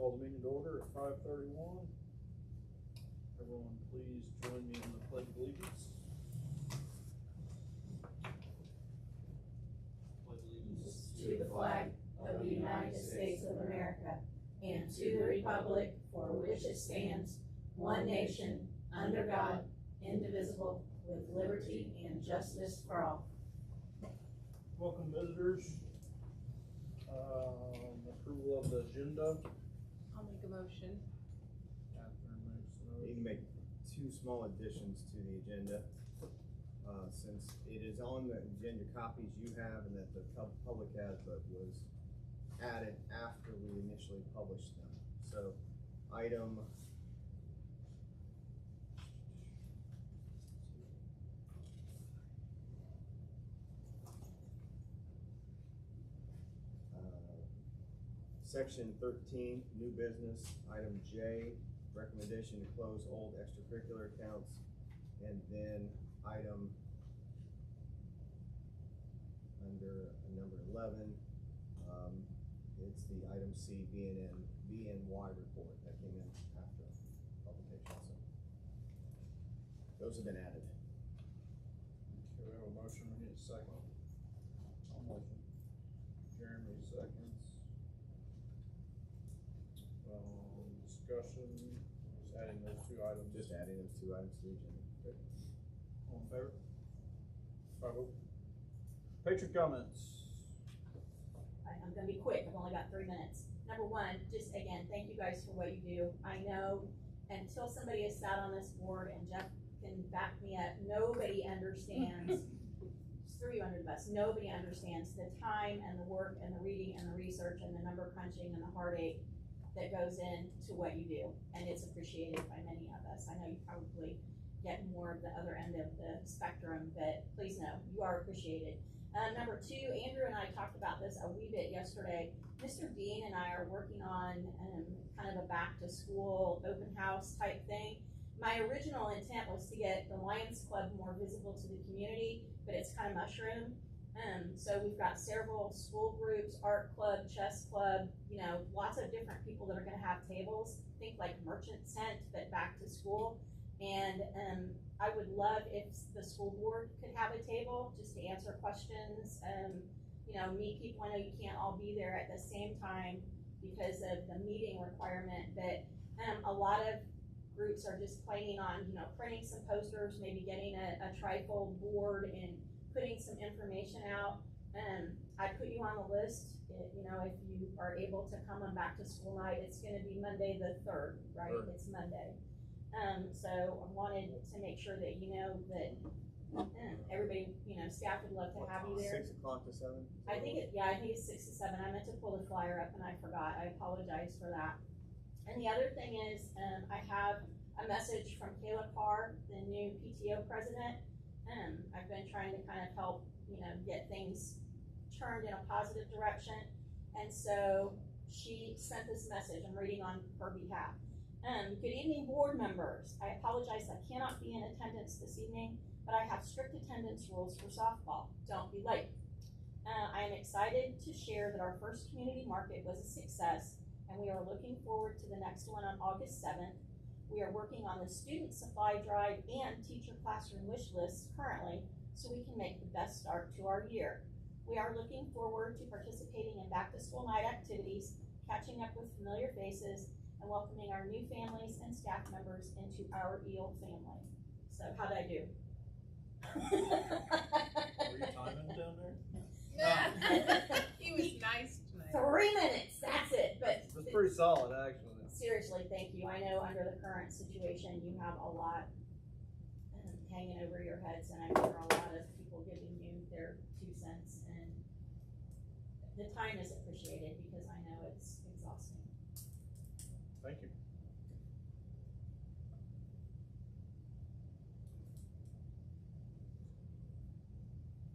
call the meeting to order at 5:31. Everyone please join me in the Pledge of Allegiance. Pledge allegiance To the flag of the United States of America and to the republic for which it stands, one nation, under God, indivisible, with liberty and justice for all. Welcome visitors. Approval of the agenda. I'll make a motion. Catherine makes the Need to motion. make two small additions to the agenda. Since it is on the agenda copies you have and that the public has, but was added after we initially published them. So item Section 13, new business, item J, recommendation to close old extracurricular accounts. And then item under number 11, it's the item C, BNY report that came in after publication. So those have been added. Okay, we have a motion, we need a second. I'll motion. Jeremy seconds. Discussion, just adding those two items. Just adding those two items to the agenda. Okay. All in favor? 5-0. Patron comments. I'm gonna be quick, I've only got 3 minutes. Number one, just again, thank you guys for what you do. I know until somebody has sat on this board, and Jeff can back me up, nobody understands, just threw you under the bus, nobody understands the time and the work and the reading and the research and the number crunching and the heartache that goes into what you do, and it's appreciated by many of us. I know you probably get more of the other end of the spectrum, but please know, you are appreciated. Number two, Andrew and I talked about this a wee bit yesterday. Mr. Dean and I are working on kind of a back to school open house type thing. My original intent was to get the Lions Club more visible to the community, but it's kind of mushroomed. So we've got several school groups, art club, chess club, you know, lots of different people that are gonna have tables. Think like merchant tent, but back to school. And I would love if the school board could have a table just to answer questions, you know, meet people. I know you can't all be there at the same time because of the meeting requirement, but a lot of groups are just planning on, you know, printing some posters, maybe getting a trifold board and putting some information out. I put you on the list, you know, if you are able to come on back to school night. It's gonna be Monday the 3rd, right? Third. It's Monday. So I wanted to make sure that you know that everybody, you know, staff would love to have you there. 6 o'clock to 7? I think it's 6 to 7. I meant to pull the flyer up and I forgot. I apologize for that. And the other thing is, I have a message from Kayla Carr, the new PTO president. I've been trying to kind of help, you know, get things turned in a positive direction. And so she sent this message. I'm reading on her behalf. Good evening, board members. I apologize I cannot be in attendance this evening, but I have strict attendance rules for softball. Don't be late. I am excited to share that our first community market was a success, and we are looking forward to the next one on August 7th. We are working on the student supply drive and teacher classroom wish lists currently, so we can make the best start to our year. We are looking forward to participating in back to school night activities, catching up with familiar faces, and welcoming our new families and staff members into our EOL family. So how'd I do? Were you timing down there? He was nice tonight. 3 minutes, that's it. But It was pretty solid, actually. seriously, thank you. I know under the current situation, you have a lot hanging over your heads, and I'm sure a lot of people giving you their 2 cents, and the time is appreciated because I know it's exhausting. Thank you.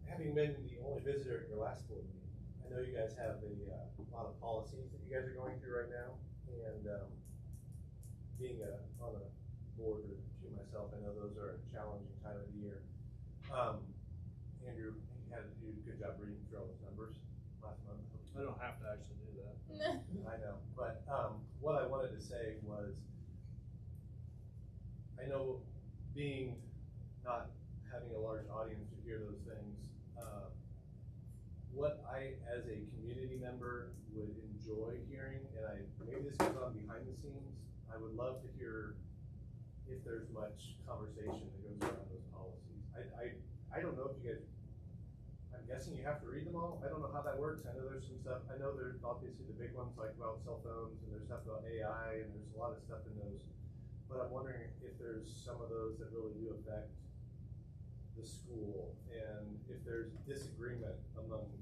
Having been the only visitor at your last board meeting, I know you guys have a lot of policies that you guys are going through right now, and being on a board or two myself, I know those are a challenging time of the year. Andrew, you had to do a good job reading through all those numbers last month. I don't have to actually do that. I know, but, what I wanted to say was, I know not having a large audience to hear those things, what I, as a community member, would enjoy hearing, and maybe this goes on behind the scenes, I would love to hear if there's much conversation that goes around those policies. I don't know if you guys, I'm guessing you have to read them all, I don't know how that works, I know there's some stuff, I know there's obviously the big ones like about cell phones, and there's stuff about AI, and there's a lot of stuff in those, but I'm wondering if there's some of those that really do affect the school, and if there's disagreement among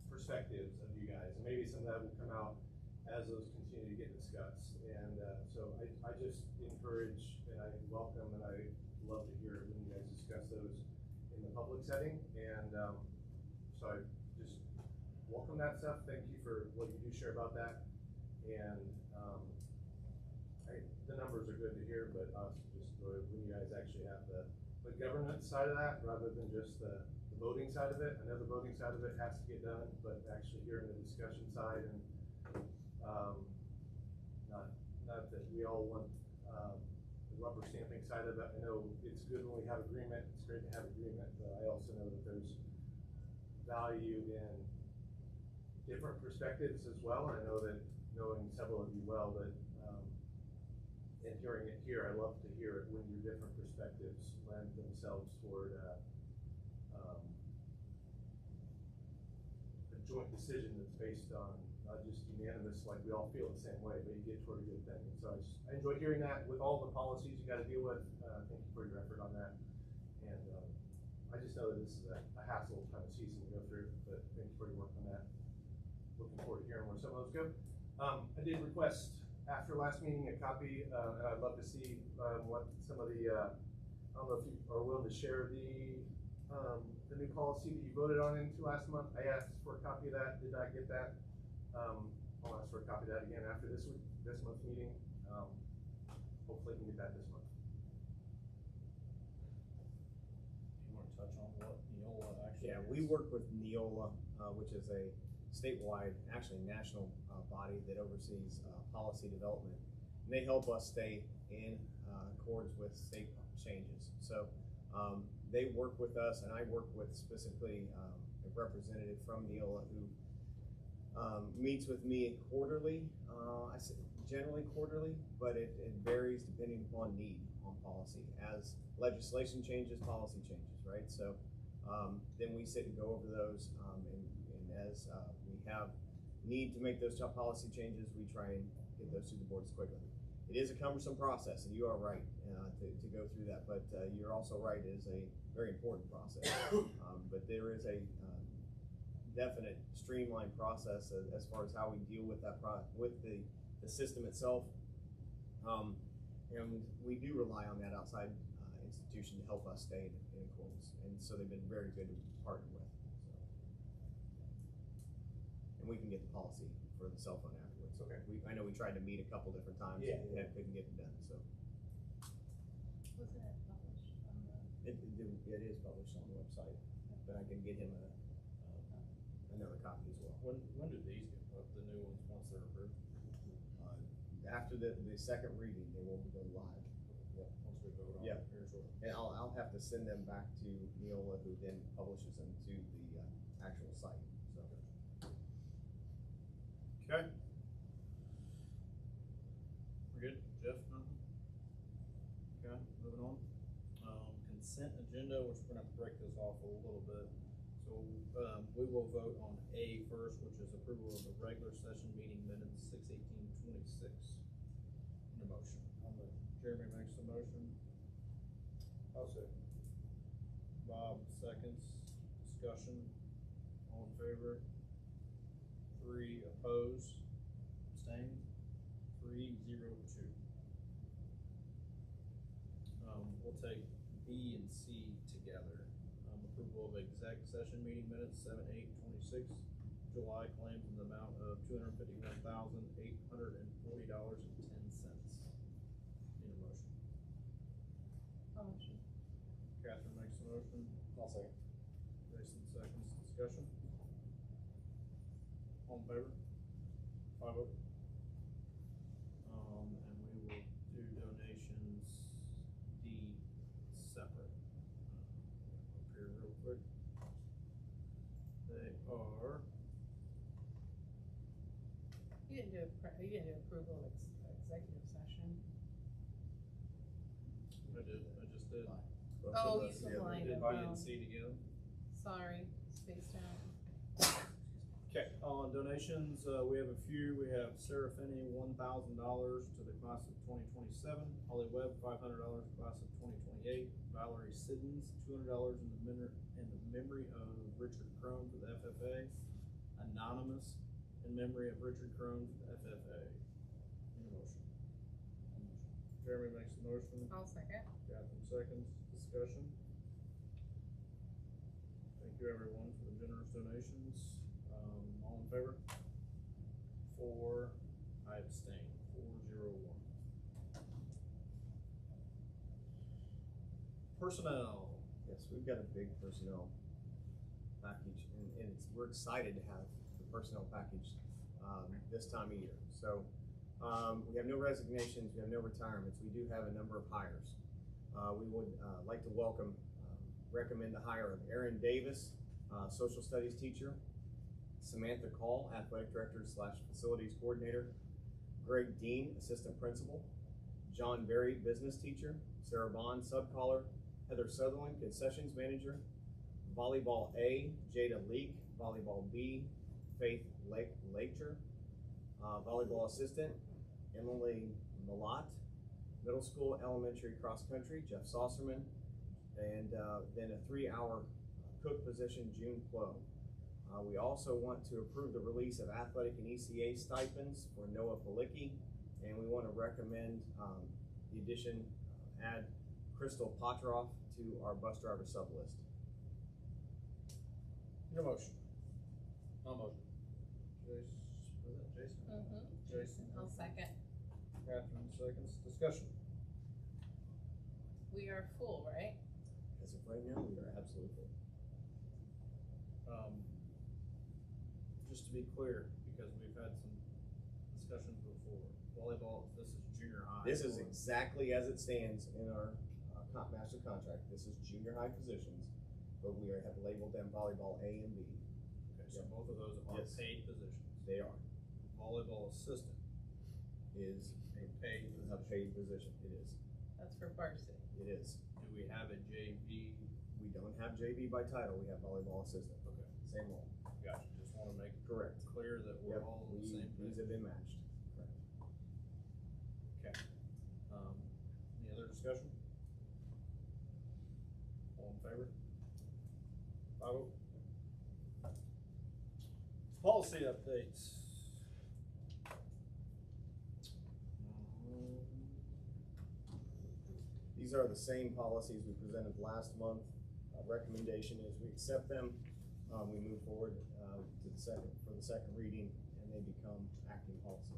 perspectives of you guys, and maybe some of that will come out as those continue to get discussed. And so I just encourage and I welcome and I love to hear when you guys discuss those in the public setting. And so I just welcome that stuff. Thank you for what you do share about that. And the numbers are good to hear, but also just when you guys actually have the governance side of that rather than just the voting side of it. I know the voting side of it has to get done, but actually hearing the discussion side and not that we all want the rubber stamping side of it. I know it's good when we have agreement. It's great to have agreement, but I also know that there's value in different perspectives as well. And I know that knowing several of you well, that and hearing it here, I love to hear it when your different perspectives lend themselves toward a joint decision that's based on not just unanimous, like we all feel the same way, but you get toward a good thing. And so I enjoy hearing that with all the policies you got to deal with. Thank you for your effort on that. And I just know that this is a hassle kind of season to go through, but thank you for your work on that. Looking forward to hearing where some of those go. I did request after last meeting a copy, and I'd love to see what some of the, I don't know if you are willing to share the new policy that you voted on into last month. I asked for a copy of that, did not get that. I'll ask for a copy of that again after this month's meeting. Hopefully I can get that this month. You wanna touch on what Neola actually Yeah, is? we work with Neola, which is a statewide, actually national body that oversees policy development. And they help us stay in accords with state changes. So they work with us, and I work with specifically a representative from Neola who meets with me quarterly. I say generally quarterly, but it varies depending upon need on policy. As legislation changes, policy changes, right? So then we sit and go over those, and as we have need to make those policy changes, we try and get those to the boards quickly. It is a cumbersome process, and you are right to go through that, but you're also right, it is a very important process. But there is a definite streamlined process as far as how we deal with that with the system itself. And we do rely on that outside institution to help us stay in accordance, and so they've been very good to partner with. So. And we can get the policy for the cell phone afterwards. Okay. I know we tried to meet a couple different times. Yeah. And couldn't get it done. So Was that published on the? it is published on the website, but I can get him another copy as well. When do these get put, the new ones, once they're approved? After the second reading, they will go live. Yeah. Once we vote on Yeah. it here shortly. And I'll have to send them back to Neola, who then publishes them to the actual site. So. Okay. We're good, Jeff, nothing? Okay, moving on. Consent agenda, which we're gonna have to break this off a little bit. So, we will vote on A first, which is approval of the regular session meeting minutes, 6/18/26. Need a motion. Jeremy makes the motion. I'll say. Bob seconds. Discussion. All in favor? 3 opposed. Abstained. 3-0-2. We'll take B and C together. Approval of exec session meeting minutes, 7/8/26. July claims in the amount of $251,840.10. Need a motion. Motion. Catherine makes the motion. I'll say. Jason seconds. Discussion. All in favor? 5-0. And we will do donations D separate. Up here real quick. They are, You didn't do approval of executive session. I just did. Both Oh, of you us, can yeah, line Did it. B and C together. Sorry, spaced out. Okay, on donations, we have a few. We have Sarah Finney, $1,000 to the class of 2027. Holly Webb, $500 class of 2028. Valerie Siddons, $200 in the memory of Richard Crone for the FFA. Anonymous, in memory of Richard Crone for the FFA. Need a motion? Jeremy makes the motion. I'll second. Catherine seconds. Discussion. Thank you everyone for the generous donations. All in favor? 4, I abstain, 4-0-1. Personnel. Yes, we've got a big personnel package, and we're excited to have the personnel package, this time of year. So, we have no resignations, we have no retirements, we do have a number of hires. We would, like to recommend the hire of Erin Davis, social studies teacher, Samantha Call, athletic director / facilities coordinator, Greg Dean, assistant principal, John Berry, business teacher, Sarah Bond, sub-caller, Heather Sutherland, concessions manager, volleyball A, Jada Leak, volleyball B, Faith Lacher, volleyball assistant, Emily Malott, middle school, elementary cross country, Jeff Saucerman, and then a 3-hour cook position, June Plow. We also want to approve the release of athletic and ECA stipends for Noah Palicki, and we want to recommend the addition, add Crystal Potroff to our bus driver sub list. Need a motion? No motion. Jason, was that Jason? Jason. I'll second. Catherine seconds. Discussion. We are full, right? As of right now, we are absolutely full. Just to be clear, because we've had some discussions before, volleyball, this is junior high. This is exactly as it stands in our master contract. This is junior high positions, but we have labeled them volleyball A and B. Okay, so both of those are Yes. paid positions. They are. Volleyball assistant Is a paid position. a paid position. It is. That's for varsity. It is. Do we have a JV? We don't have JV by title. We have volleyball assistant. Okay, Same role. gotcha. Just wanna make Correct. clear that we're Yep. all on the same These page. have been matched. Correct. Okay. Any other discussion? All in favor? 5-0. Policy updates. These are the same policies we presented last month. Recommendation is we accept them. We move forward to for the second reading, and they become acting policy.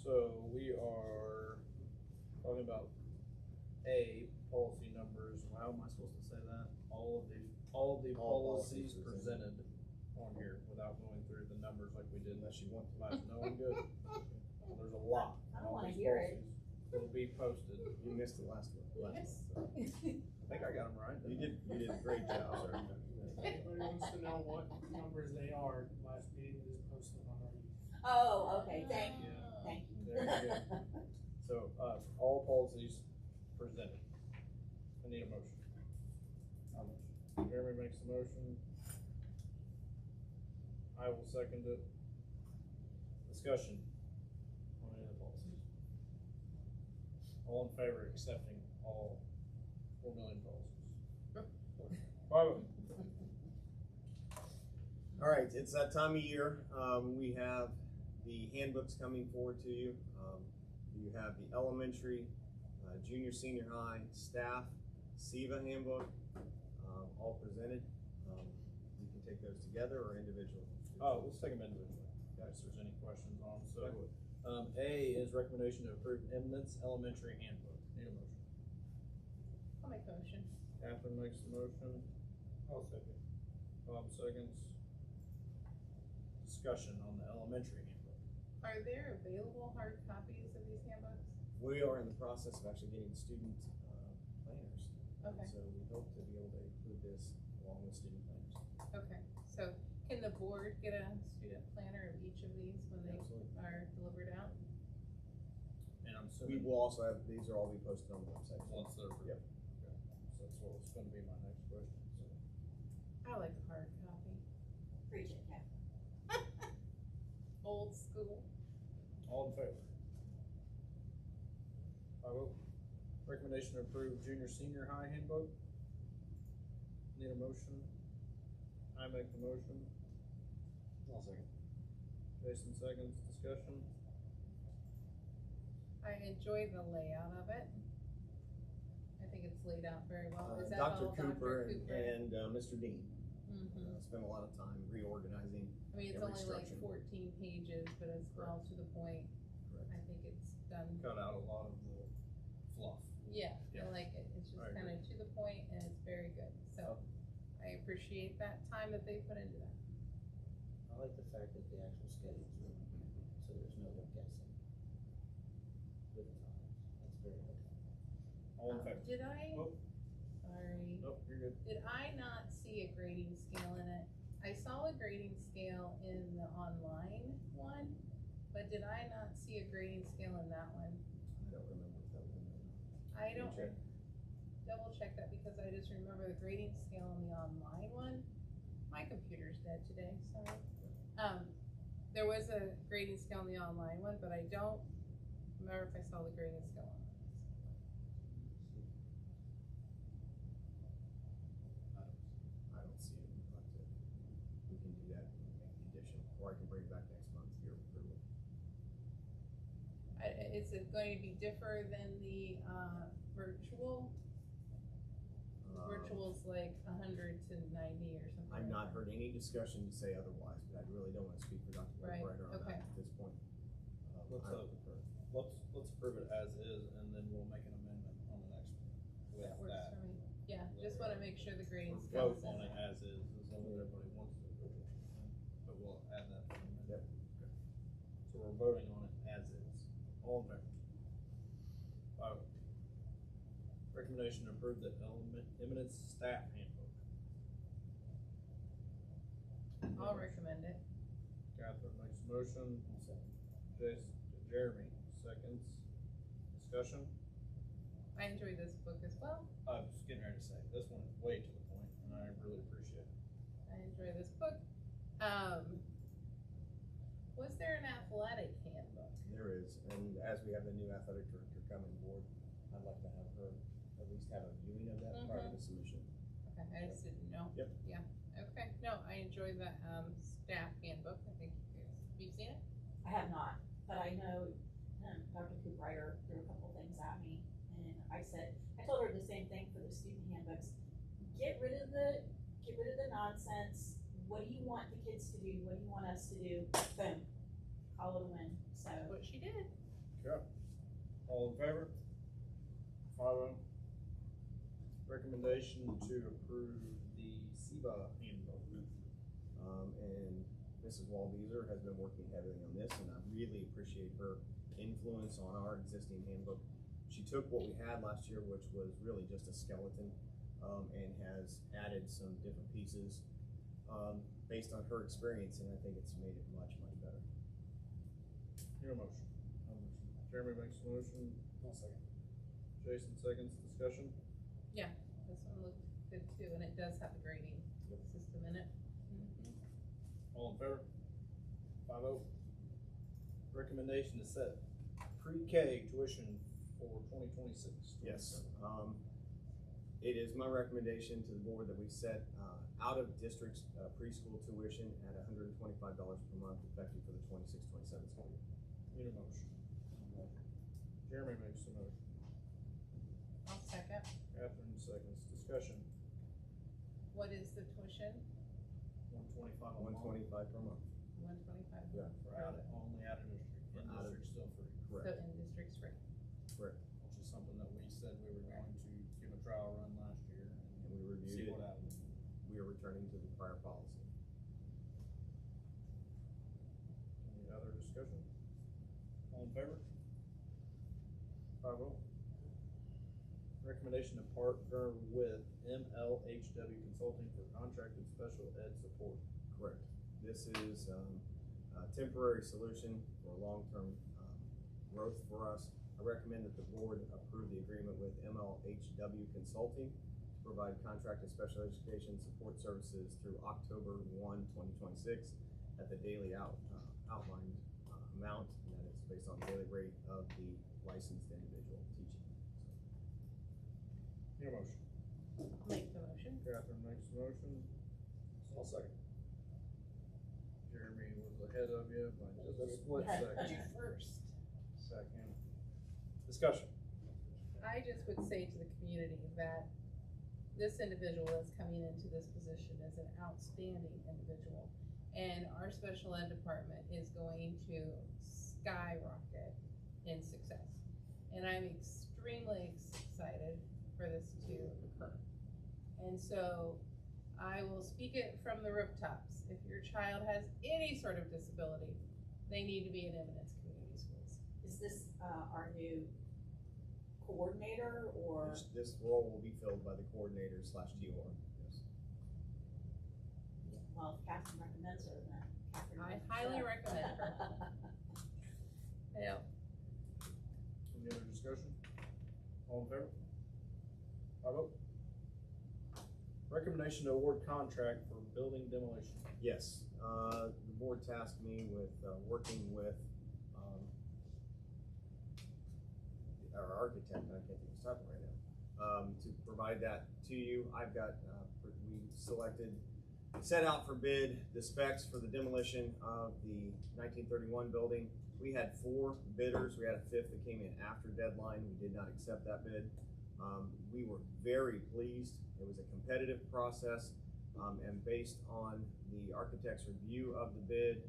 So we are talking about A, policy numbers, how am I supposed to say that? All of the All policies policies presented on here without going through the numbers like we did Unless you want to. last, no, I'm good. Well, there's a lot. I don't on wanna these hear it. policies. It'll be posted. You missed it last week. Yes. I think I got them right. You did a great job, sir. Anybody wants to know what numbers they are, last meeting is posted on our. Oh, okay, thank you, Yeah. thank you. There you go. So, all policies presented. I need a motion. Jeremy makes the motion. I will second it. Discussion on any of the policies. All in favor of accepting all 4 million policies? 5-0. All right, it's that time of year. We have the handbooks coming forward to you. You have the elementary, junior, senior high staff, SEVA handbook, all presented. You can take those together or individually. Oh, let's take them individually, if there's any questions on them. So, A is recommendation to approve Eminence Elementary Handbook. Need a motion. I'll make a motion. Catherine makes the motion. I'll second. Bob seconds. discussion on the elementary handbook. Are there available hard copies of these handbooks? We are in the process of actually getting student planners. Okay. So we hope to be able to include this along with student planners. Okay, so can the board get a student planner of each of these when they Absolutely. are delivered out? And I'm We assuming will also have, these are all be posted on the website. once they're. Yep. Okay. So that's what was gonna be my next question, so. I like a hard copy. Preach it, Kathy. Old school. All in favor? 5-0. Recommendation to approve junior senior high handbook. Need a motion? I make the motion. I'll second. Jason seconds, discussion. I enjoy the layout of it. I think it's laid out very well. Is that Dr. all Cooper Dr. Cooper? and Mr. Dean Mhm. spent a lot of time reorganizing. I mean, it's every only like instruction. 14 pages, but it's well to the point. Correct. I think it's done. Cut out a lot of the fluff. Yeah, Yeah. I like it. It's just I agree. kind of to the point and it's very good. So I appreciate that time that they put into that. I like the fact that the actual schedule's really good, so there's no guessing with the times. That's very good. All in favor? Did I, Oh. sorry, Nope, you're good. did I not see a grading scale in it? I saw a grading scale in the online one, but did I not see a grading scale in that one? I don't remember if that was in there. I don't, check. double check that because I just remember the grading scale in the online one. My computer's dead today, sorry. There was a grading scale in the online one, but I don't remember if I saw the grading scale on this. I don't see it. We'll have to- We can do that and make the addition, or I can bring it back next month for your approval. Is it going to be differ than the, virtual? Virtual's like 100 to 90 or something. I've like not that. heard any discussion to say otherwise, but I really don't wanna speak for Dr. Right, Cooper on okay. that at this point. Let's, I would prefer. Let's approve it as is, and then we'll make an amendment on the next one with That works that. for me. Yeah, just wanna make sure the grading Or scale vote is on in it there. as is, as long as everybody wants to approve it. But we'll add that. to the amendment. Yep. Okay. So we're voting on it as is. All in favor? 5-0. Recommendation to approve the eminence staff handbook. I'll recommend it. Catherine makes a motion. Jeremy seconds. Discussion. I enjoy this book as well. I was getting ready to say, this one is way to the point, and I really appreciate it. I enjoy this book. Was there an athletic handbook? There is, and as we have the new athletic director coming aboard, I'd like to have her at least have a viewing of that part of the submission. Okay, I just didn't know. Yep. Yeah, okay. No, I enjoy the, staff handbook. I think you guys, have you seen it? I have not, but I know, Dr. Cooprider threw a couple things at me, and I told her the same thing for the student handbooks. Get rid of the nonsense. What do you want the kids to do? What do you want us to do? Boom, call it a win, so. That's what she did. Okay. All in favor? 5-0. Recommendation to approve the SEBA handbook. And Mrs. Waldeser has been working heavily on this, and I really appreciate her influence on our existing handbook. She took what we had last year, which was really just a skeleton, and has added some different pieces, based on her experience, and I think it's made it much, much better. Your motion. Jeremy makes a motion. I'll second. Jason seconds. Discussion. This one looked good too, and it does have the grading system in it. All in favor? 5-0. Recommendation to set pre-K tuition for 2026. Yes, it is my recommendation to the board that we set, out-of-district preschool tuition at $125 per month effective for the 26-27 school year. Need a motion. Jeremy makes a motion. I'll second. Catherine seconds. Discussion. What is the tuition? 125 a month. $125 per month. 125. Yeah. For only out of district. In Out of- district still free. So Correct. in district's free. Correct. Which is something that we said we were going to give a trial run last year And we and reviewed see it. what happens. We are returning to the prior policy. discussion? All in favor? 5-0. Recommendation to partner with MLHW Consulting for contracted special ed support. Correct. This is, a temporary solution for long-term, growth for us. I recommend that the board approve the agreement with MLHW Consulting to provide contracted special education support services through October 1, 2026 at the daily outlined amount, and that is based on daily rate of the licensed individual teaching. Need a motion? I'll make the motion. Catherine makes the motion. I'll second. Jeremy was ahead of you by just a split second. You first. Second. Discussion. I just would say to the community that this individual that's coming into this position is an outstanding individual. And our special ed department is going to skyrocket in success. And I'm extremely excited for this to occur. And so I will speak it from the rooftops. If your child has any sort of disability, they need to be in Eminence Community Schools. Is this, our new coordinator or? This role will be filled by the coordinator / TOR, yes. Well, if Catherine recommends her, then Catherine. I recommends highly her. recommend her. Yeah. Any other discussion? All in favor? 5-0. Recommendation to award contract for building demolition. Yes, the board tasked me with, working with, our architect, I can't think of his title right now, to provide that to you. I've got, we set out for bid the specs for the demolition of the 1931 building. We had 4 bidders. We had a 5th that came in after deadline. We did not accept that bid. We were very pleased. It was a competitive process, and based on the architect's review of the bid,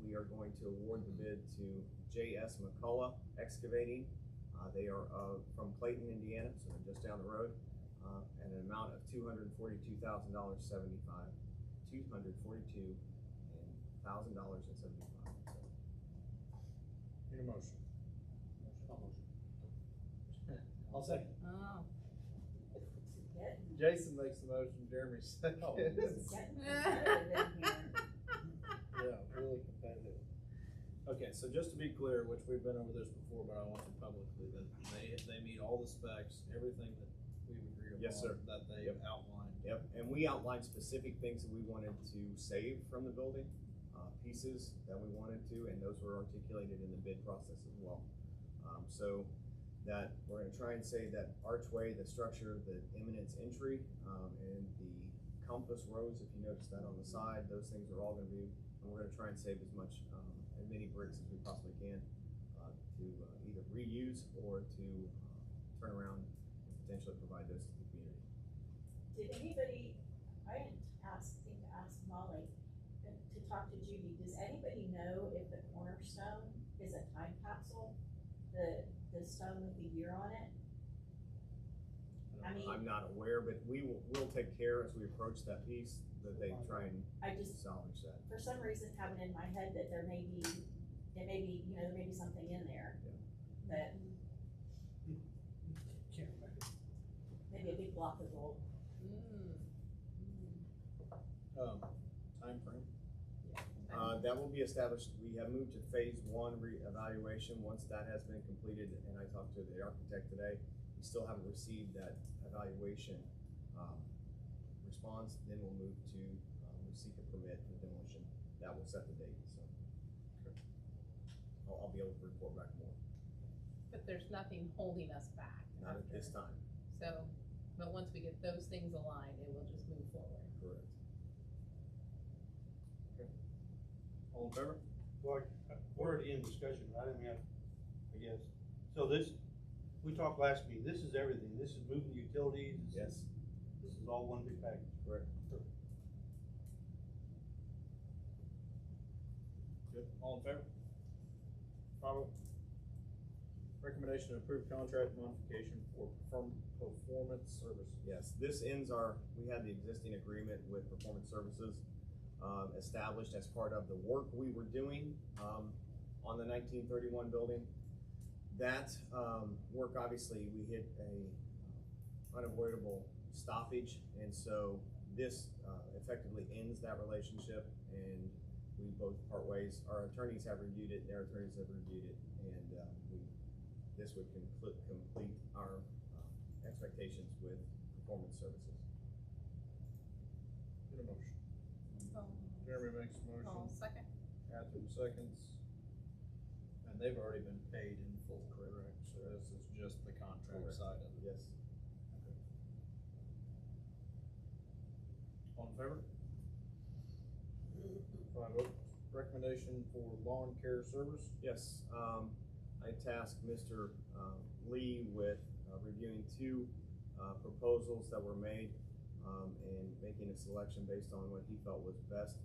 we are going to award the bid to J.S. McCullough Excavating. They are from Clayton, Indiana, so they're just down the road, at an amount of $242,075. Need a motion? I'll second. Oh. Getting- Jason makes the motion, Jeremy seconds. This is getting competitive in here. Yeah, really competitive. Okay, so just to be clear, which we've been over this before, but I want to publicly, that they meet all the specs, everything that we've agreed upon. Yes, sir. That they Yep. outlined. Yep, and we outlined specific things that we wanted to save from the building, pieces that we wanted to, and those were articulated in the bid process as well. So that we're gonna try and save that archway, the structure, the eminence entry, and the compass rows, if you notice that on the side, those things are all gonna be, and we're gonna try and save as much, as many bricks as we possibly can, to either reuse or to turn around and potentially provide those to the community. Did anybody, I didn't think to ask Molly, to talk to Judy, does anybody know if the cornerstone is a time capsule? The stone with the year on it? I mean- I'm not aware, but we'll take care as we approach that piece, that they try and I just, salvage that. for some reason, have it in my head that there may be, there may be something in there. That, Can't remember. maybe a big block of gold. Timeframe. That will be established. We have moved to phase 1 reevaluation. Once that has been completed, and I talked to the architect today, we still haven't received that evaluation response. Then we'll move to seek a permit for demolition. That will set the date. So I'll be able to report back more. But there's nothing holding us back. Not at this time. So, but once we get those things aligned, it will just move forward. Correct. All in favor? Well, we're already in discussion, right? I mean, I guess. So this, we talked last meeting, this is everything. This is moving utilities. Yes. This is all one big package. Correct. Good. All in favor? 5-0. Recommendation to approve contract modification for performance services. Yes, this ends we had the existing agreement with Performance Services. established as part of the work we were doing, on the 1931 building. That, work, obviously, we hit a unavoidable stoppage, and so this, effectively ends that relationship, and we both part ways. Our attorneys have reviewed it, their attorneys have reviewed it, and, this would complete our, expectations with performance services. Get a motion. Oh, Jeremy makes a motion. oh, second. Catherine seconds. And they've already been paid in full, correct? So this is just the contract Correct. side of it. Yes. All in favor? 5-0. Recommendation for lawn care service? Yes, I tasked Mr. Lee with reviewing two proposals that were made, and making a selection based on what he felt was best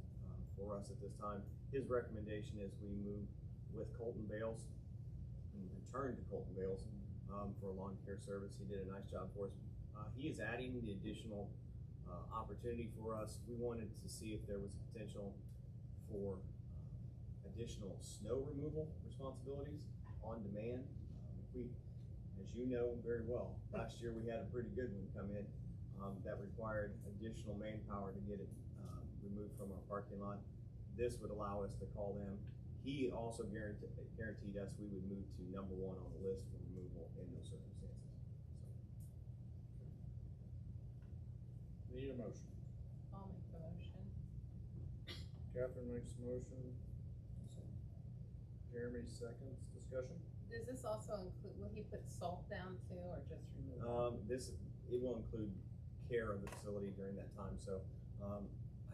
for us at this time. His recommendation is we move with Colton Bales, and return to Colton Bales for lawn care service. He did a nice job for us. He is adding the additional opportunity for us. We wanted to see if there was potential for additional snow removal responsibilities on demand. We, as you know very well, last year we had a pretty good one come in that required additional manpower to get it removed from our parking lot. This would allow us to call them. He also guaranteed us we would move to number 1 on the list for removal in those circumstances. Need a motion. I'll make the motion. Catherine makes a motion. Jeremy seconds. Discussion? Does this also include, will he put salt down too, or just remove? It will include care of the facility during that time, so,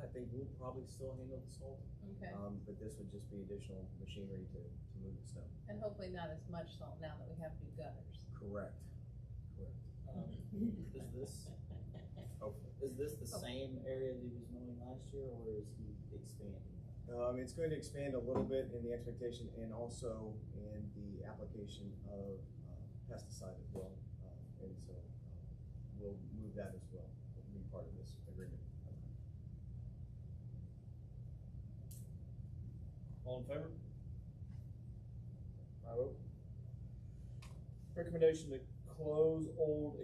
I think we'll probably still handle the salt. Okay, But this would just be additional machinery to move the snow. and hopefully not as much salt now that we have new gutters. Correct. Is this, Hopefully. is this the same area that he was mowing last year, or is he expanding? It's going to expand a little bit in the expectation and also in the application of pesticide as well. And so we'll move that as well. It'll be part of this agreement. All in favor? 5-0. Recommendation to close old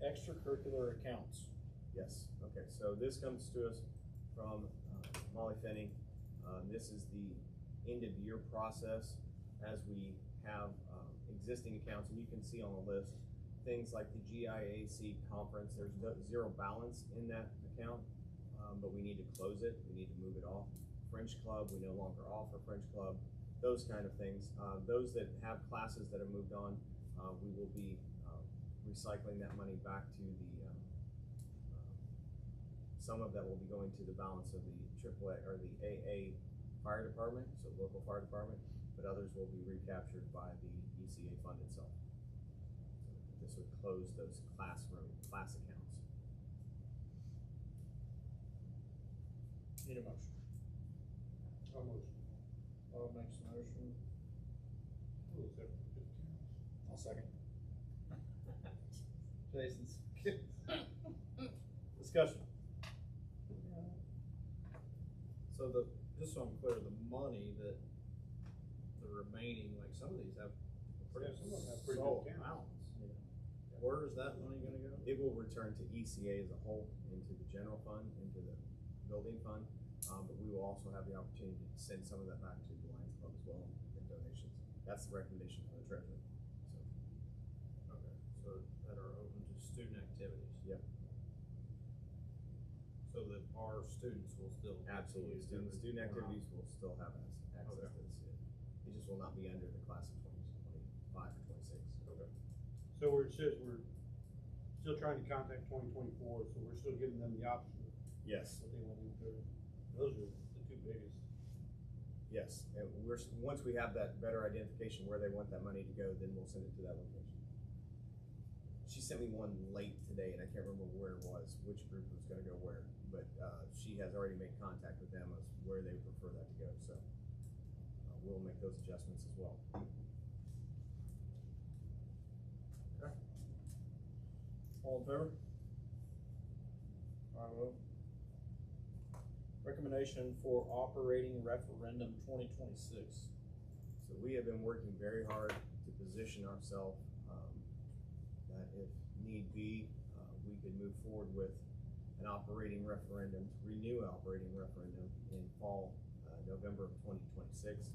extracurricular accounts. Yes, okay, so this comes to us from Molly Finney. This is the end of year process as we have existing accounts, and you can see on the list things like the GIAC conference. There's zero balance in that account, but we need to close it. We need to move it off. French Club, we no longer offer French Club, those kind of things. Those that have classes that have moved on, we will be recycling that money back to the, some of that will be going to the balance of the AAA or the AA fire department, so local fire department, but others will be recaptured by the ECA fund itself. So this would close those class accounts. Need a motion. I'll motion. Bob makes a motion. I'll second. Jason's. Discussion. So just so I'm clear, the money that the remaining, like some of these have pretty Yeah, some of them have pretty solid good accounts. balance. Where is that money gonna go? It will return to ECA as a whole, into the general fund, into the building fund, but we will also have the opportunity to send some of that back to the Lions Club as well in donations. That's the recommendation from the treasurer. So, Okay, so that are open to student activities. yep, So that our students will still. get to absolutely. use Student everything. activities will still have access Okay. to this. It just will not be under the class of 2025 or 26. Okay. So where it says we're still trying to contact 2024, so we're still giving them the option of Yes, what they want to do. Those are the two biggest. yes. And once we have that better identification where they want that money to go, then we'll send it to that location. She sent me one late today, and I can't remember where it was, which group was gonna go where, but, she has already made contact with them as where they prefer that to go, so, we'll make those adjustments as well. All in favor? 5-0. Recommendation information for operating referendum 2026. So we have been working very hard to position ourselves, that if need be, we could move forward with an operating referendum, to renew operating referendum in fall, November of 2026.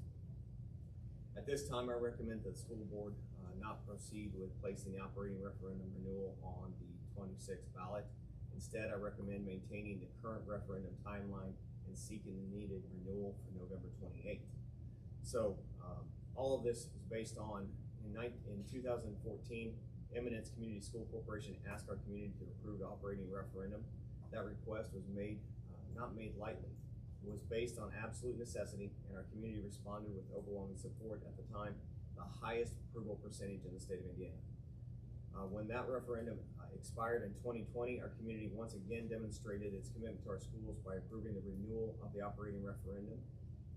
At this time, I recommend that the school board not proceed with placing the operating referendum renewal on the 26th ballot. Instead, I recommend maintaining the current referendum timeline and seeking the needed renewal for November 28th. So, all of this is based on, in 2014, Eminence Community School Corporation asked our community to approve the operating referendum. That request was made, not made lightly. It was based on absolute necessity, and our community responded with overwhelming support at the time, the highest approval percentage in the state of Indiana. When that referendum expired in 2020, our community once again demonstrated its commitment to our schools by approving the renewal of the operating referendum.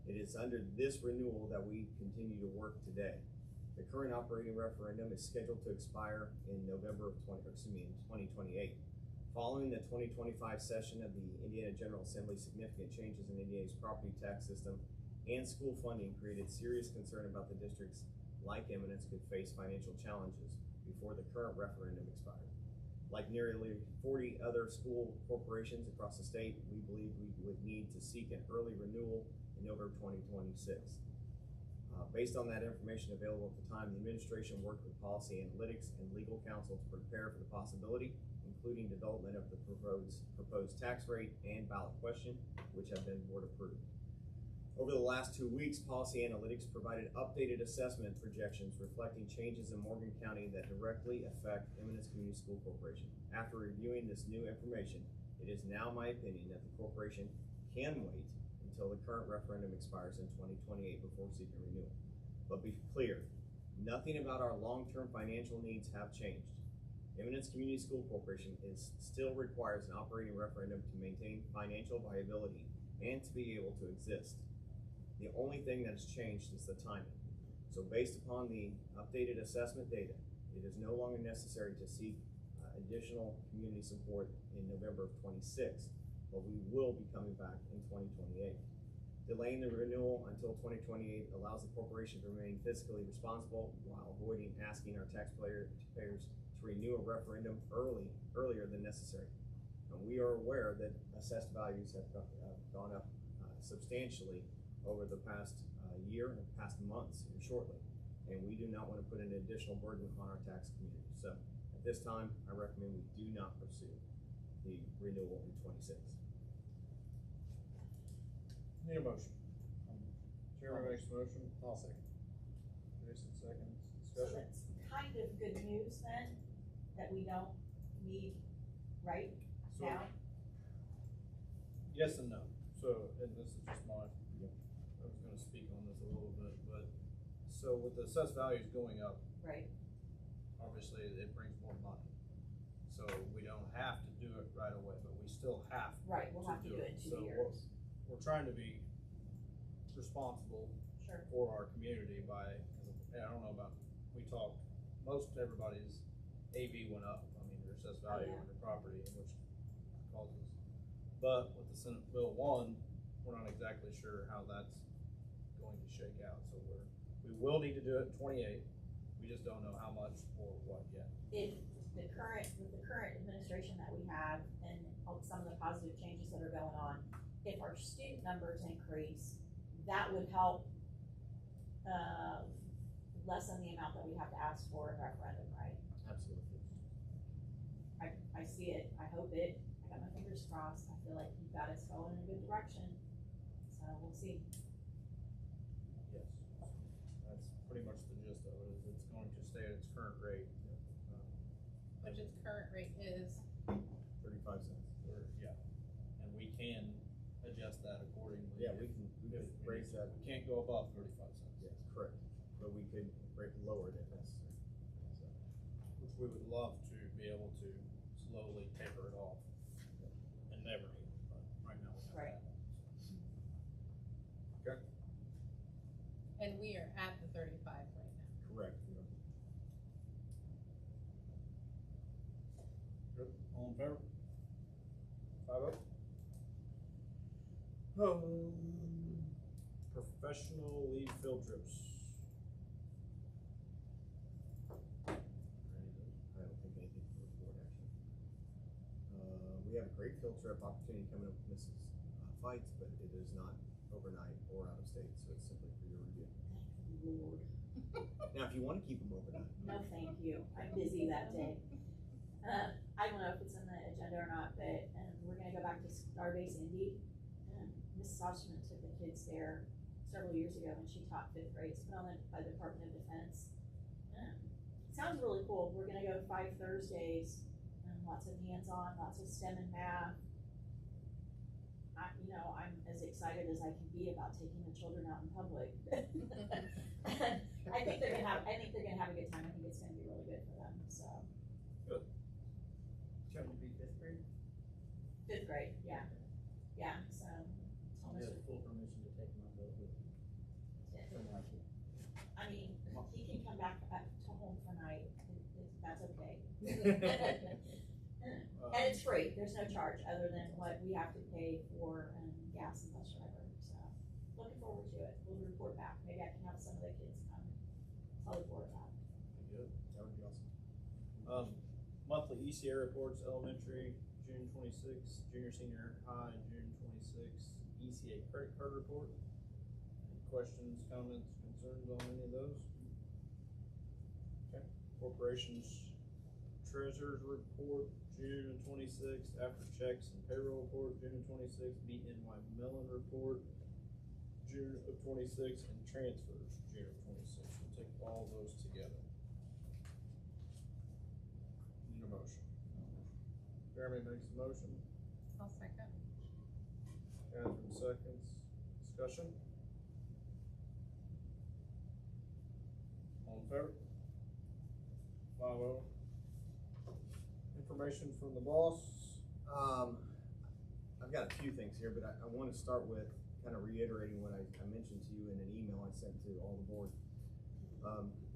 It is under this renewal that we continue to work today. The current operating referendum is scheduled to expire in November of 2028. Following the 2025 session of the Indiana General Assembly, significant changes in Indiana's property tax system and school funding created serious concern about the districts like Eminence could face financial challenges before the current referendum expired. Like nearly 40 other school corporations across the state, we believe we would need to seek an early renewal in November 2026. Based on that information available at the time, the administration worked with policy analytics and legal counsel to prepare for the possibility, including development of the proposed tax rate and ballot question, which have been board approved. Over the last 2 weeks, Policy Analytics provided updated assessment projections reflecting changes in Morgan County that directly affect Eminence Community School Corporation. After reviewing this new information, it is now my opinion that the corporation can wait until the current referendum expires in 2028 before seeking renewal. But be clear, nothing about our long-term financial needs have changed. Eminence Community School Corporation still requires an operating referendum to maintain financial viability and to be able to exist. The only thing that has changed is the timing. So based upon the updated assessment data, it is no longer necessary to seek additional community support in November of 26, but we will be coming back in 2028. Delaying the renewal until 2028 allows the corporation to remain fiscally responsible while avoiding asking our taxpayers to renew a referendum earlier than necessary. And we are aware that assessed values have gone up substantially over the past year and past months here shortly. And we do not want to put an additional burden on our tax community. So at this time, I recommend we do not pursue the renewal in 26. Need a motion. Chairman makes a motion. I'll second. Jason seconds. So Discussion? that's kind of good news then, that we don't need, right, So- now? Yes and no. So, and this is just my, I was gonna speak on this a little bit, but, so with the assessed values going up, Right, obviously it brings more money. So we don't have to do it right away, but we still have right, we'll have to do it in 2 So years, we're trying to be responsible sure, for our community by, and I don't know about, we talked, most everybody's AV went up, I mean, their assessed value yeah. on their property, which causes, but with the Senate Bill 1, we're not exactly sure how that's going to shake out, so we will need to do it in 28, we just don't know how much or what yet. If with the current administration that we have and some of the positive changes that are going on, if our student numbers increase, that would help, lessen the amount that we have to ask for in referendum, right? Absolutely. I see it, I hope it, I got my fingers crossed, I feel like you've got us going in a good direction, so we'll see. Yes, that's pretty much the gist of it, is it's going to stay at its current rate. Which its current rate is, 35 cents. Yeah, and we can adjust that accordingly. Yeah, we can if raise that. We can't go above 35 cents. Yes, correct. But we could lower it if necessary. So, Which we would love to be able to slowly taper it off and never need it, but right now we have Right. that. Okay, and we are at the 35 right now. correct. good, all in favor? 5-0? Oh, professional lead field trips. I don't think anything to report, actually. We have a great field trip opportunity coming up with Mrs. Fights, but it is not overnight or out of state, so it's simply for your review. Lord. Now, if you wanna keep them overnight. No, thank you. I'm busy that day. I don't know if it's on the agenda or not, but, we're gonna go back to Starbase Indy. Mrs. Osterman took the kids there several years ago when she taught fifth grade. It's put on by the Department of Defense. Sounds really cool. We're gonna go 5 Thursdays, lots of hands-on, lots of STEM and math. I'm as excited as I can be about taking the children out in public. I think they're gonna have a good time. I think it's gonna be really good for them, so. Trying to be fifth grade? Fifth grade, yeah, so. You have full permission to take my boat with you. Something like it. I mean, he can come back to home for night, that's okay. And it's free, there's no charge other than what we have to pay for, gas and bus driver, so. Looking forward to it, we'll report back, maybe I can have some of the kids come tell the board about it. Good. That would be awesome. Monthly ECA reports, elementary, June 26th, junior, senior high, June 26th, ECA credit card report. Any questions, comments, concerns on any of those? Okay, corporations treasurer's report, June 26th, after checks and payroll report, June 26th, BNY Mellon report, June of 26th, and transfers, June of 26th. We'll take all those together. Need a motion. Jeremy makes a motion, I'll second. Catherine seconds, discussion? All in favor? 5-0. Information from the boss. I've got a few things here, but I wanna start with kind of reiterating what I mentioned to you in an email I sent to all the board.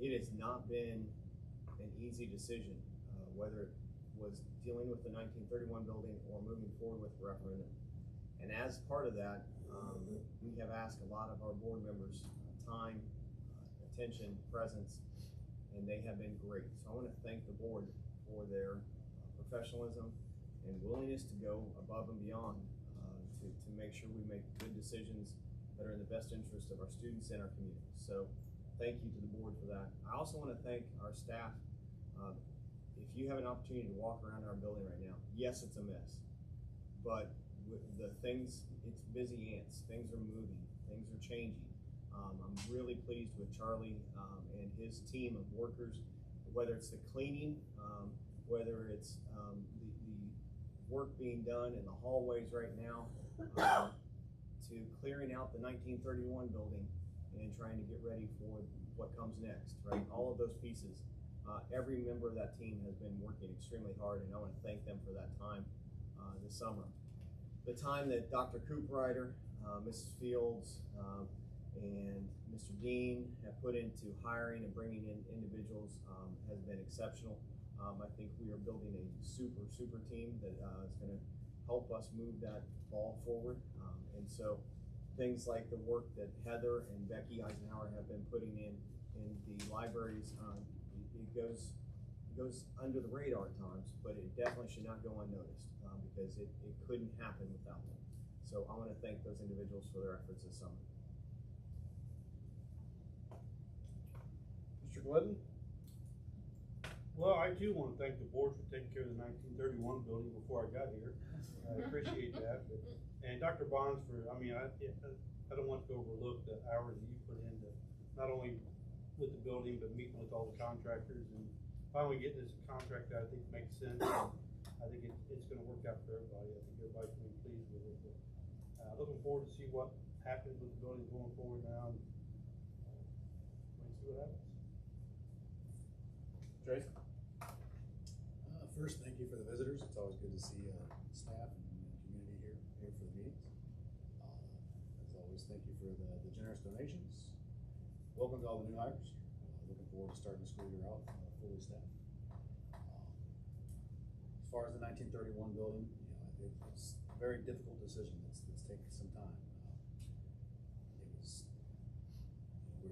It has not been an easy decision, whether it was dealing with the 1931 building or moving forward with the referendum. And as part of that, we have asked a lot of our board members time, attention, presence, and they have been great. So I wanna thank the board for their professionalism and willingness to go above and beyond to make sure we make good decisions that are in the best interest of our students and our community. So thank you to the board for that. I also want to thank our staff. If you have an opportunity to walk around our building right now, yes, it's a mess, but with the things, it's busy ants, things are moving, things are changing. I'm really pleased with Charlie and his team of workers, whether it's the cleaning, whether it's the work being done in the hallways right now, to clearing out the 1931 building and trying to get ready for what comes next, right? All of those pieces. Every member of that team has been working extremely hard, and I want to thank them for that time this summer. The time that Dr. Cooprider, Mrs. Fields, and Mr. Dean have put into hiring and bringing in individuals has been exceptional. I think we are building a super team that is going to help us move that ball forward. And so things like the work that Heather and Becky Eisenhower have been putting in the libraries, it goes under the radar at times, but it definitely should not go unnoticed because it couldn't happen without them. So I want to thank those individuals for their efforts this summer. Mr. Glidden? Well, I too want to thank the board for taking care of the 1931 building before I got here. I appreciate that. And Dr. Bonds I don't want to overlook the hours that you put into not only with the building, but meeting with all the contractors and finally getting this contract that I think makes sense. I think it's going to work out for everybody. I think everybody's going to be pleased with it. But, looking forward to see what happens with the building going forward now. And, see what happens. Jason? First, thank you for the visitors. It's always good to see staff and community here for the meetings. As always, thank you for the generous donations. Welcome to all the new hires. Looking forward to starting the school year out fully staffed. As far as the 1931 building, it's a very difficult decision. It's taken some time. It was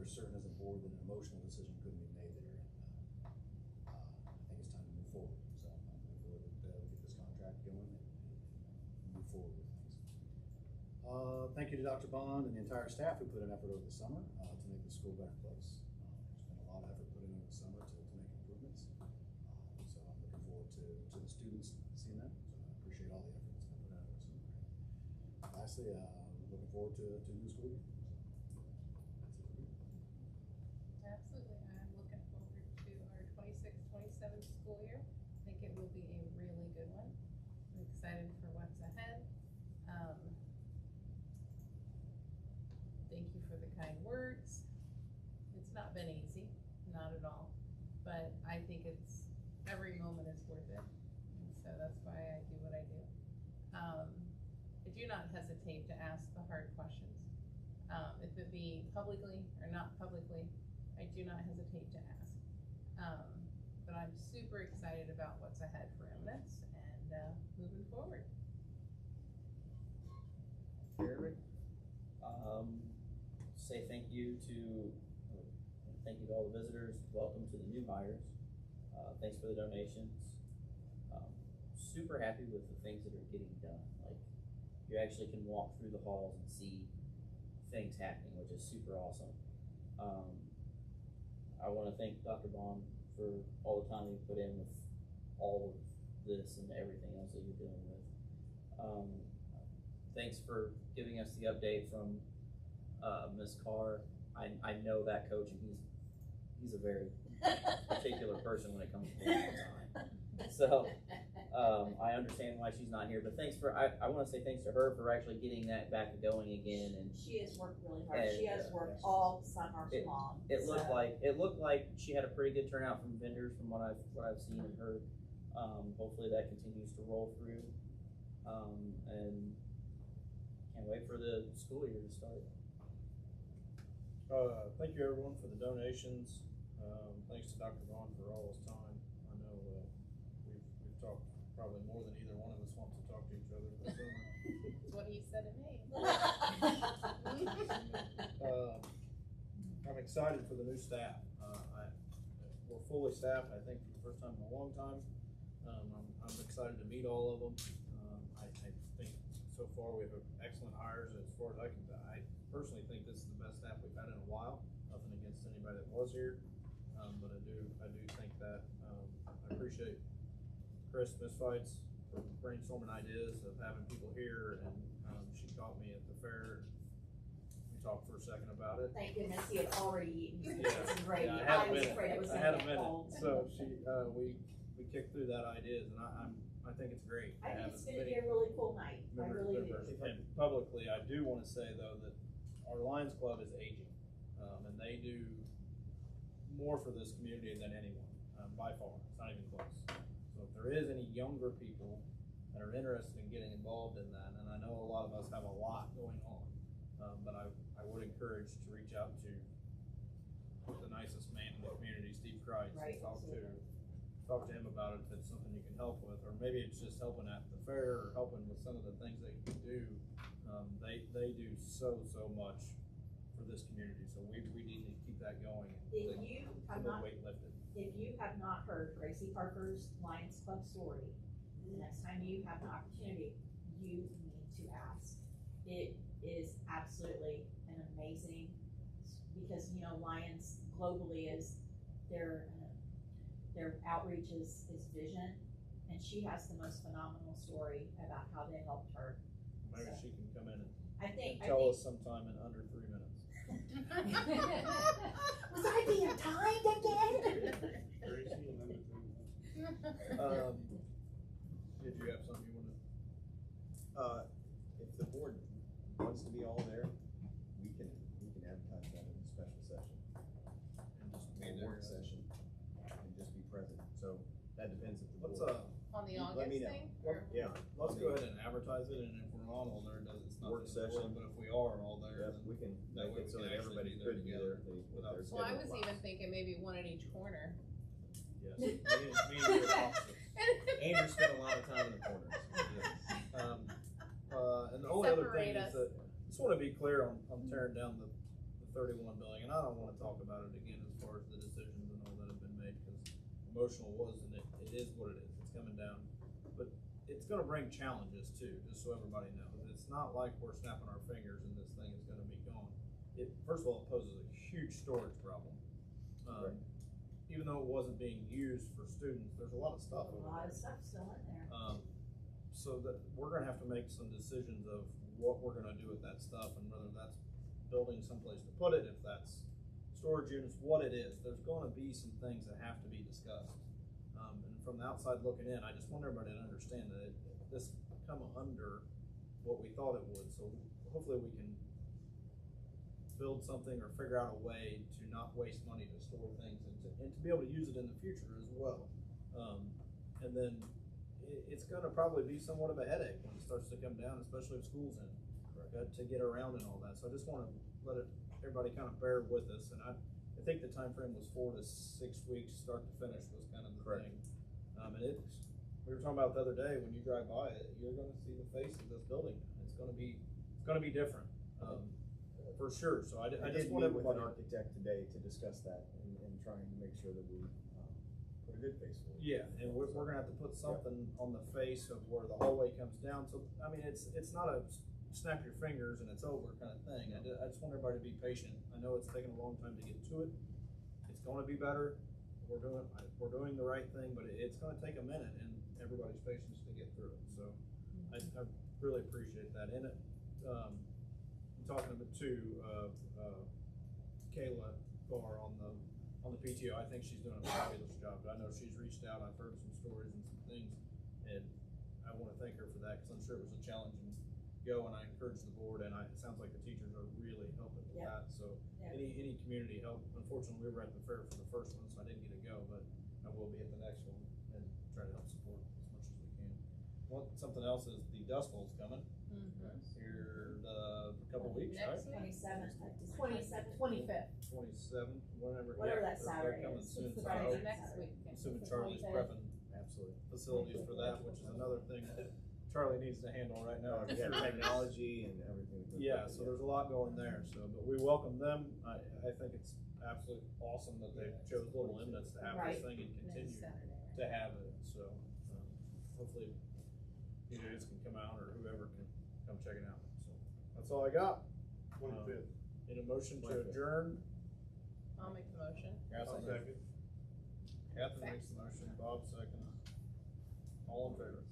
we're certain as a board that an emotional decision couldn't be made there. And, I think it's time to move forward. So I'm looking forward that we get this contract going and move forward with things. Thank you to Dr. Bond and the entire staff who put an effort over the summer to make the school a better place. There's been a lot of effort put in over the summer to make improvements. So I'm looking forward to the students seeing that. So I appreciate all the effort that's been put out over the summer. Lastly, looking forward to new school year. Absolutely, I'm looking forward to our 26-27 school year. I think it will be a really good one. I'm excited for what's ahead. Thank you for the kind words. It's not been easy, not at all, but I think it's, every moment is worth it. And so that's why I do what I do. I do not hesitate to ask the hard questions. If it be publicly or not publicly, I do not hesitate to ask. But I'm super excited about what's ahead for Eminence and moving forward. Eric? Say thank you to all the visitors, welcome to the new hires, thanks for the donations. Super happy with the things that are getting done, like, you actually can walk through the halls and see things happening, which is super awesome. I wanna thank Dr. Bond for all the time he put in with all of this and everything else that you're dealing with. Thanks for giving us the update from Ms. Carr. I know that coach, and he's a very particular person when it comes to time. So I understand why she's not here, but thanks for, I wanna say thanks to her for actually getting that back going again. And She has worked really hard. And, She has worked all summer long. it looked like she had a pretty good turnout from vendors from what I've seen and heard. Hopefully that continues to roll through. And can't wait for the school year to start. Thank you everyone for the donations. Thanks to Dr. Vaughn for all his time. I know, we've talked probably more than either one of us wants to talk to each other this summer. That's what he said to me. I'm excited for the new staff. We're fully staffed, I think, for the first time in a long time. I'm excited to meet all of them. I think so far we have excellent hires as far as I personally think this is the best staff we've had in a while. Nothing against anybody that was here, but I do think that, I appreciate Chris Misfights for brainstorming ideas of having people here, and, she caught me at the fair. We talked for a second about it. Thank goodness he had already eaten Yeah. some gravy. Yeah, I I was afraid it was I gonna had a get minute, cold. so we kicked through that ideas, and I think it's great. I to think have it's as gonna many be a really cool night. I members really of do. our- And publicly, I do wanna say though that our Lions Club is aging, and they do more for this community than anyone, by far. It's not even close. So if there is any younger people that are interested in getting involved in that, and I know a lot of us have a lot going on, but I would encourage to reach out to the nicest man in the community, Steve Kreitz, Right, and talk absolutely. to him about it, if it's something you can help with, or maybe it's just helping at the fair, or helping with some of the things they can do. They do so much for this community, so we need to keep that going. If and you some have of the not, weight lifted. if you have not heard Gracie Parker's Lions Club story, the next time you have an opportunity, you need to ask. It is absolutely an amazing, because, you know, Lions globally is their outreach is vision, and she has the most phenomenal story about how they helped her. Maybe So, she can come in I think, and tell us sometime in under 3 minutes. Was I being timed again? Tracy and then the- Did you have something you wanted? If the board wants to be all there, we can advertise that in a special session, And just a work session, and just be present. So that depends if the Let's, board. On the Let August me know. thing? Yeah. let's go ahead and advertise it, and if we're not all there, it's not Work the end of the world, session. but if we are all there, Yeah, then we can that make way it we so can that actually everybody be there could be together there. without Their Well, I schedule was allows. even thinking maybe one at each corner. yes, me and you are opposites. Andrew spent a lot of time in the corners. And the only other thing Separate is us. that, just wanna be clear on tearing down the 31 building, and I don't wanna talk about it again as far as the decisions and all that have been made, cause emotional was, and it is what it is, it's coming down. But it's gonna bring challenges too, just so everybody knows. It's not like we're snapping our fingers and this thing is gonna be gone. First of all, it poses a huge storage problem. Right. Even though it wasn't being used for students, there's a lot of stuff A over lot there. of stuff still in there. So that, we're gonna have to make some decisions of what we're gonna do with that stuff, and whether that's building someplace to put it, if that's storage units, what it is. There's gonna be some things that have to be discussed. And from the outside looking in, I just want everybody to understand that this come under what we thought it would, so hopefully we can build something or figure out a way to not waste money to store things and to be able to use it in the future as well. And then it's gonna probably be somewhat of a headache when it starts to come down, especially if school's in, to get around and all that. So I just wanna let everybody kind of bear with us, and I think the time frame was 4 to 6 weeks, start to finish was kind of the Correct. thing. And we were talking about the other day, when you drive by it, you're gonna see the face of this building. It's gonna be different, for sure. So I I just did want meet with everybody. an architect today to discuss that and trying to make sure that we, put a good face for it. Yeah, and we're gonna have to put something on the face of where the hallway comes down, so, I mean, it's not a snap your fingers and it's over kind of thing. I just want everybody to be patient. I know it's taken a long time to get to it. It's gonna be better. We're doing the right thing, but it's gonna take a minute and everybody's patience to get through it, so I really appreciate that. And I'm talking to Kayla Barr on the PTO. I think she's doing a fabulous job, but I know she's reached out. I've heard some stories and some things, and I wanna thank her for that, cause I'm sure it was a challenging go, and I encourage the board, and it sounds like the teachers are really helping with Yeah. that, so Yeah. any community help. Unfortunately, we were at the fair for the first one, so I didn't get to go, but I will be at the next one and try to help support as much as we can. Something else is the Dust Bowl's coming here a couple weeks, right? Next week? 27th. 25th. 27th, whenever. Whatever yeah, that they're Saturday coming is. soon, It's so Friday. I hope- Next week. I'm assuming It's the Charlie's 25th. prepping Absolutely. facilities for that, which is another thing that Charlie needs to handle right now. I'm We got sure. technology and everything. that goes Yeah, with it, so there's a lot going there, but we welcome them. I think it's absolutely awesome that they chose Little Emirates to have this thing and Next continue Saturday. to have it, so, hopefully you guys can come out or whoever can come check it out, so. That's all I got. 25th. Need a motion to 25th. adjourn? I'll make the motion. I'll second. Catherine makes the motion, Bob second. All in favor?